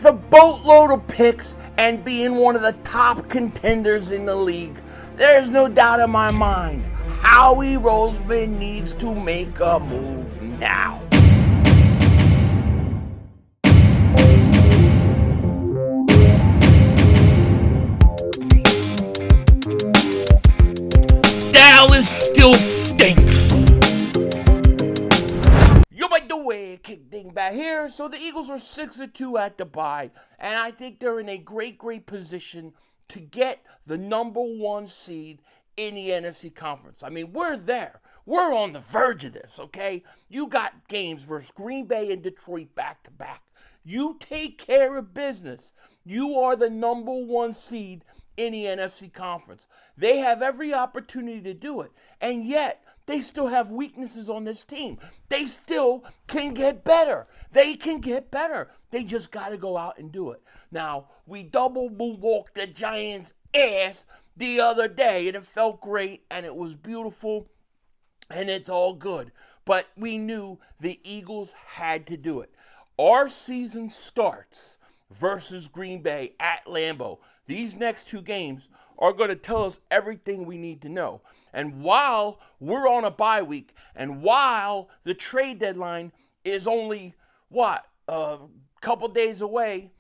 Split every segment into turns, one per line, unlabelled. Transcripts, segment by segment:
With a boatload of picks and being one of the top contenders in the league, there's no doubt in my mind Howie Roseman needs to make a move now. Dallas still stinks. You might do a kick Dingbat here. So the Eagles are 6-2 at the bye, and I think they're in a great position to get the number one seed in the NFC Conference. I mean, we're there. We're on the verge of this, okay? You got games versus Green Bay and Detroit back to back. You take care of business. You are the number one seed in the NFC Conference. They have every opportunity to do it, and yet they still have weaknesses on this team. They still can get better. They can get better. They just got to go out and do it. Now, we double moonwalked the Giants' ass the other day, and it felt great, and it was beautiful, and it's all good. But we knew the Eagles had to do it. Our season starts versus Green Bay at Lambeau. These next two games are going to tell us everything we need to know. And while we're on a bye week, and while the trade deadline is only, a couple days away,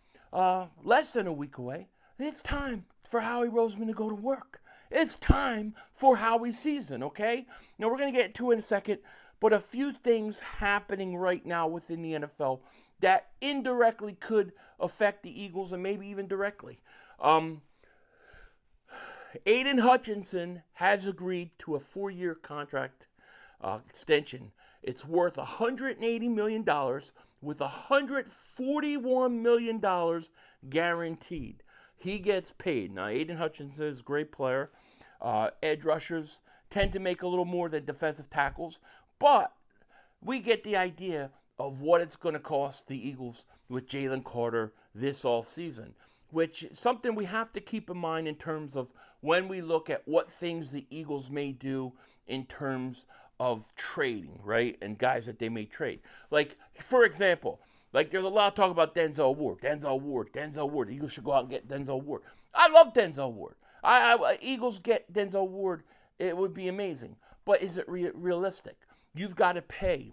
less than a week away, it's time for Howie Roseman to go to work. It's time for Howie's season, okay? Now, we're going to get to it in a second, but a few things happening right now within the NFL that indirectly could affect the Eagles and maybe even directly. Aiden Hutchinson has agreed to a 4-year contract extension. It's worth $180 million with $141 million guaranteed. He gets paid. Now, Aiden Hutchinson is a great player. Edge rushers tend to make a little more than defensive tackles, but we get the idea of what it's going to cost the Eagles with Jalen Carter this offseason, which is something we have to keep in mind in terms of when we look at what things the Eagles may do in terms of trading, right? And guys that they may trade. Like, for example, there's a lot of talk about Denzel Ward. The Eagles should go out and get Denzel Ward. I love Denzel Ward. Eagles get Denzel Ward, it would be amazing. But is it realistic? You've got to pay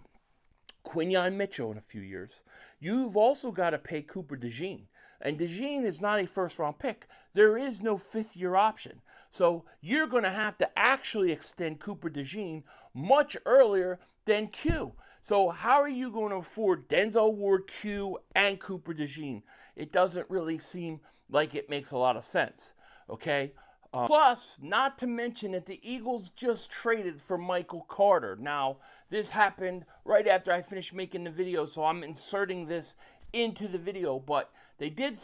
Quinyon Mitchell in a few years. You've also got to pay Cooper DeJean. And DeJean is not a first-round pick. There is no fifth-year option. So you're going to have to actually extend Cooper DeJean much earlier than Q. So how are you going to afford Denzel Ward, Q, and Cooper DeJean? It doesn't really seem like it makes a lot of sense, okay? Plus, not to mention that the Eagles just traded for Michael Carter. Now, this happened right after I finished making the video, so I'm inserting this into the video. But they did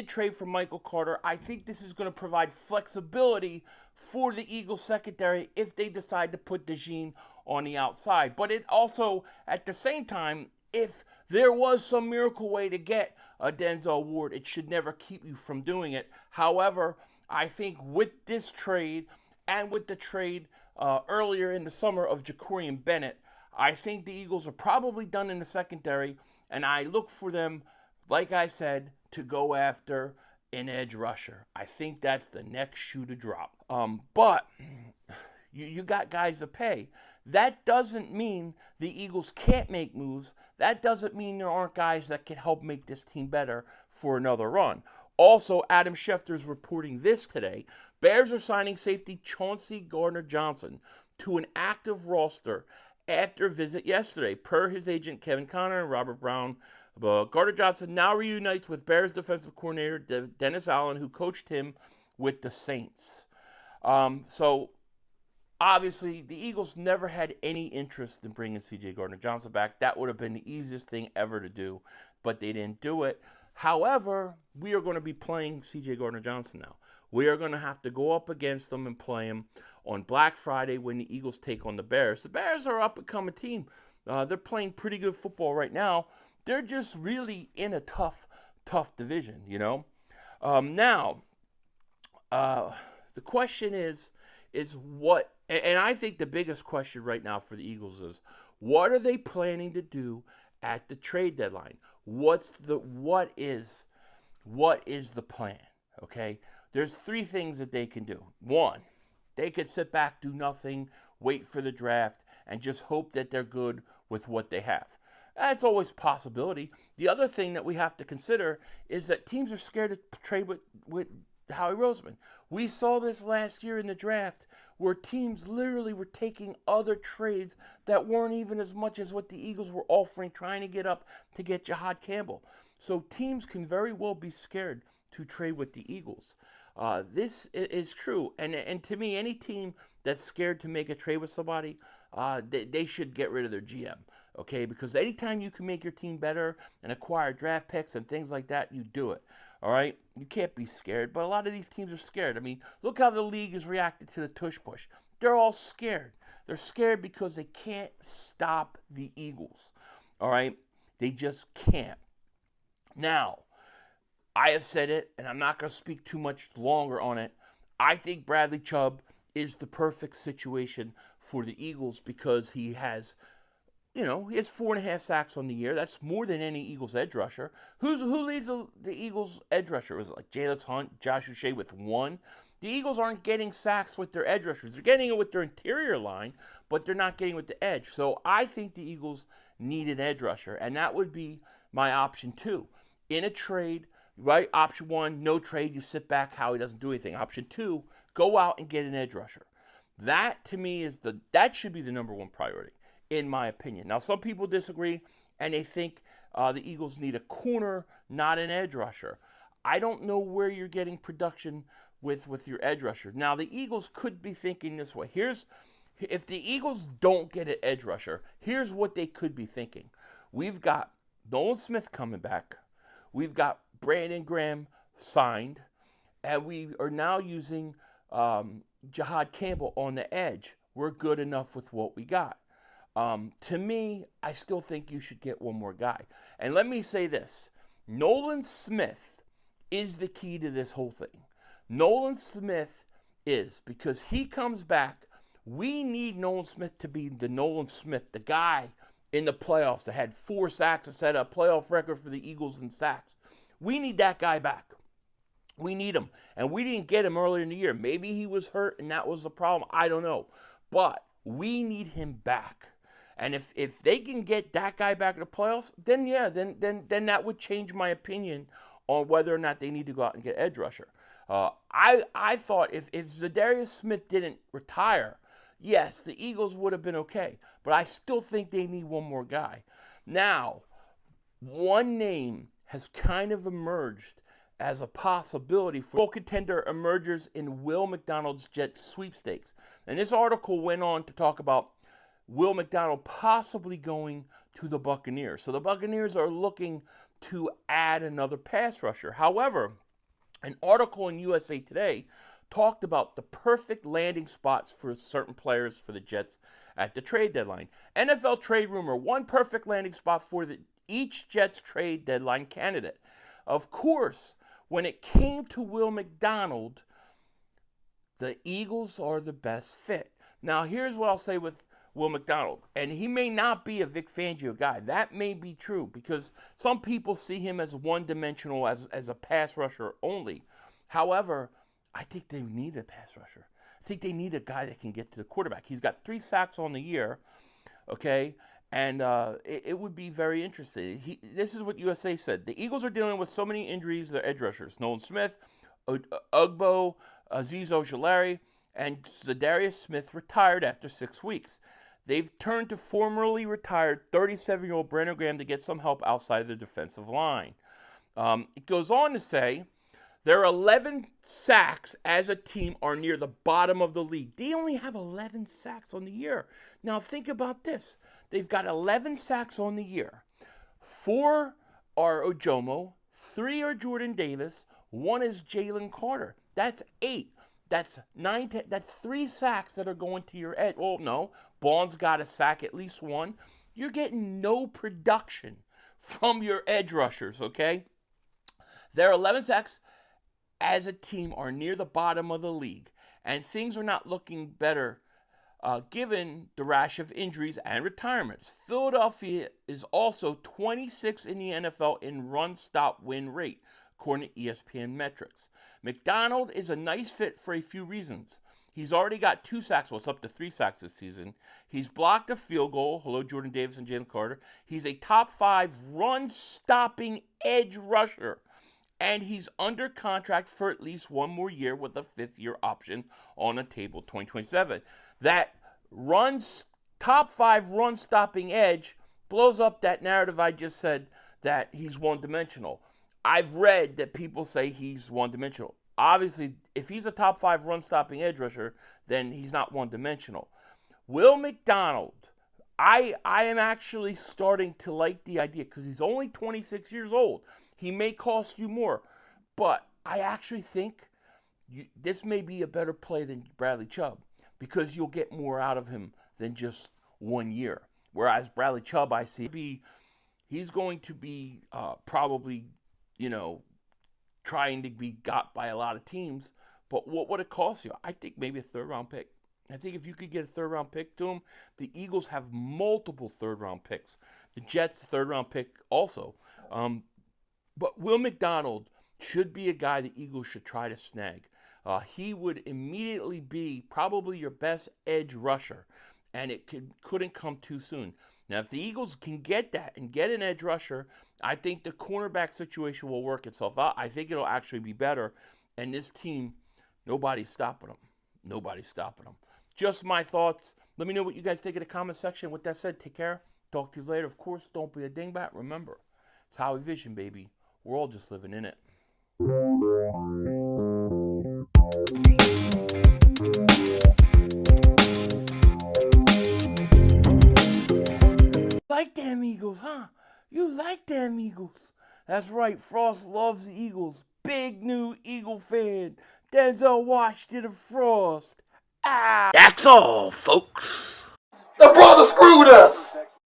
trade for Michael Carter. I think this is going to provide flexibility for the Eagles secondary if they decide to put DeJean on the outside. But it also, at the same time, if there was some miracle way to get a Denzel Ward, it should never keep you from doing it. However, I think with this trade and with the trade earlier in the summer of Jacorian Bennett, I think the Eagles are probably done in the secondary, and I look for them, like I said, to go after an edge rusher. I think that's the next shoe to drop. But you got guys to pay. That doesn't mean the Eagles can't make moves. That doesn't mean there aren't guys that can help make this team better for another run. Also, Adam Schefter is reporting this today. Bears are signing safety Chauncey Gardner-Johnson to an active roster after a visit yesterday. Per his agent Kevin Connor and Robert Brown, Gardner-Johnson now reunites with Bears defensive coordinator Dennis Allen, who coached him with the Saints. So, obviously, the Eagles never had any interest in bringing C.J. Gardner-Johnson back. That would have been the easiest thing ever to do, but they didn't do it. However, we are going to be playing C.J. Gardner-Johnson now. We are going to have to go up against them and play him on Black Friday when the Eagles take on the Bears. The Bears are an up-and-coming team. They're playing pretty good football right now. They're just really in a tough division, you know. Now, the question is what, and I think the biggest question right now for the Eagles is, what are they planning to do at the trade deadline. What is the plan? Okay, there's three things that they can do. One, they could sit back, do nothing, wait for the draft, and just hope that they're good with what they have. That's always a possibility. The other thing that we have to consider is that teams are scared to trade with Howie Roseman. We saw this last year in the draft where teams literally were taking other trades that weren't even as much as what the Eagles were offering, trying to get up to get Jahad Campbell. So teams can very well be scared to trade with the Eagles. This is true. And to me, any team that's scared to make a trade with somebody, they should get rid of their GM. Okay, because anytime you can make your team better and acquire draft picks and things like that, you do it. All right, you can't be scared, but a lot of these teams are scared. I mean, look how the league has reacted to the tush push. They're all scared. They're scared because they can't stop the Eagles. All right, they just can't. Now, I have said it, and I'm not going to speak too much longer on it. I think Bradley Chubb is the perfect situation for the Eagles because he has 4.5 sacks on the year. That's more than any Eagles edge rusher. Who leads the Eagles edge rusher? Was it like Jalen Hunt, Josh Uche with 1? The Eagles aren't getting sacks with their edge rushers. They're getting it with their interior line, but they're not getting with the edge. So I think the Eagles need an edge rusher, and that would be my option 2. In a trade, right? Option 1, no trade. You sit back. Howie doesn't do anything. Option 2, go out and get an edge rusher. That, to me, that should be the number one priority, in my opinion. Now, some people disagree, and they think the Eagles need a corner, not an edge rusher. I don't know where you're getting production with your edge rusher. Now, the Eagles could be thinking this way. If the Eagles don't get an edge rusher, here's what they could be thinking. We've got Nolan Smith coming back. We've got Brandon Graham signed, and we are now using Jahad Campbell on the edge. We're good enough with what we got. To me, I still think you should get one more guy. And let me say this. Nolan Smith is the key to this whole thing. Nolan Smith is, because he comes back, we need Nolan Smith to be the Nolan Smith, the guy in the playoffs that had 4 sacks and set a playoff record for the Eagles in sacks. We need that guy back. We need him. And we didn't get him earlier in the year. Maybe he was hurt and that was the problem. I don't know. But we need him back. And if they can get that guy back in the playoffs, then yeah, then that would change my opinion on whether or not they need to go out and get edge rusher. I thought if Zadarius Smith didn't retire, yes, the Eagles would have been okay. But I still think they need one more guy. Now, one name has kind of emerged as a possibility for full contender emergers in Will McDonald's Jets sweepstakes. And this article went on to talk about Will McDonald possibly going to the Buccaneers. So the Buccaneers are looking to add another pass rusher. However, an article in USA Today talked about the perfect landing spots for certain players for the Jets at the trade deadline. NFL Trade Rumor, one perfect landing spot for each Jets trade deadline candidate. Of course, when it came to Will McDonald, the Eagles are the best fit. Now, here's what I'll say with Will McDonald, and he may not be a Vic Fangio guy. That may be true because some people see him as one-dimensional, as a pass rusher only. However, I think they need a pass rusher. I think they need a guy that can get to the quarterback. He's got 3 sacks on the year, okay, and it would be very interesting. This is what USA said. The Eagles are dealing with so many injuries, their edge rushers, Nolan Smith, Ugbo, Azeez Ojulari, and Zadarius Smith retired after 6 weeks. They've turned to formerly retired 37-year-old Brandon Graham to get some help outside of the defensive line. It goes on to say their 11 sacks as a team are near the bottom of the league. They only have 11 sacks on the year. Now think about this. They've got 11 sacks on the year. 4 are Ojomo, 3 are Jordan Davis, 1 is Jalen Carter. That's 8. That's 9. That's 3 sacks that are going to your edge. Well, no, Bond's got a sack, at least 1. You're getting no production from your edge rushers, okay? Their 11 sacks as a team are near the bottom of the league, and things are not looking better given the rash of injuries and retirements. Philadelphia is also 26 in the NFL in run-stop-win rate, according to ESPN metrics. McDonald is a nice fit for a few reasons. He's already got 2 sacks. Well, it's up to 3 sacks this season. He's blocked a field goal. Hello, Jordan Davis and Jalen Carter. He's a top 5 run-stopping edge rusher. And he's under contract for at least 1 more year with a 5th-year option on the table, 2027. That top 5 run-stopping edge blows up that narrative I just said that he's one-dimensional. I've read that people say he's one-dimensional. Obviously, if he's a top 5 run-stopping edge rusher, then he's not one-dimensional. Will McDonald, I am actually starting to like the idea because he's only 26 years old. He may cost you more, but I actually think this may be a better play than Bradley Chubb because you'll get more out of him than just 1 year. Whereas Bradley Chubb, I see, he's going to be probably, trying to be got by a lot of teams. But what would it cost you? I think maybe a 3rd-round pick. I think if you could get a 3rd-round pick to him, the Eagles have multiple 3rd-round picks. The Jets, 3rd-round pick also. But Will McDonald should be a guy the Eagles should try to snag. He would immediately be probably your best edge rusher, and it couldn't come too soon. Now, if the Eagles can get that and get an edge rusher, I think the cornerback situation will work itself out. I think it'll actually be better. And this team, nobody's stopping them. Nobody's stopping them. Just my thoughts. Let me know what you guys think in the comment section. With that said, take care. Talk to you later. Of course, don't be a dingbat. Remember, it's Howie Vision, baby. We're all just living in it. Like them Eagles, huh? You like them Eagles. That's right, Frost loves the Eagles. Big new Eagle fan. Denzel Washington and Frost. That's all, folks.
The brother screwed us.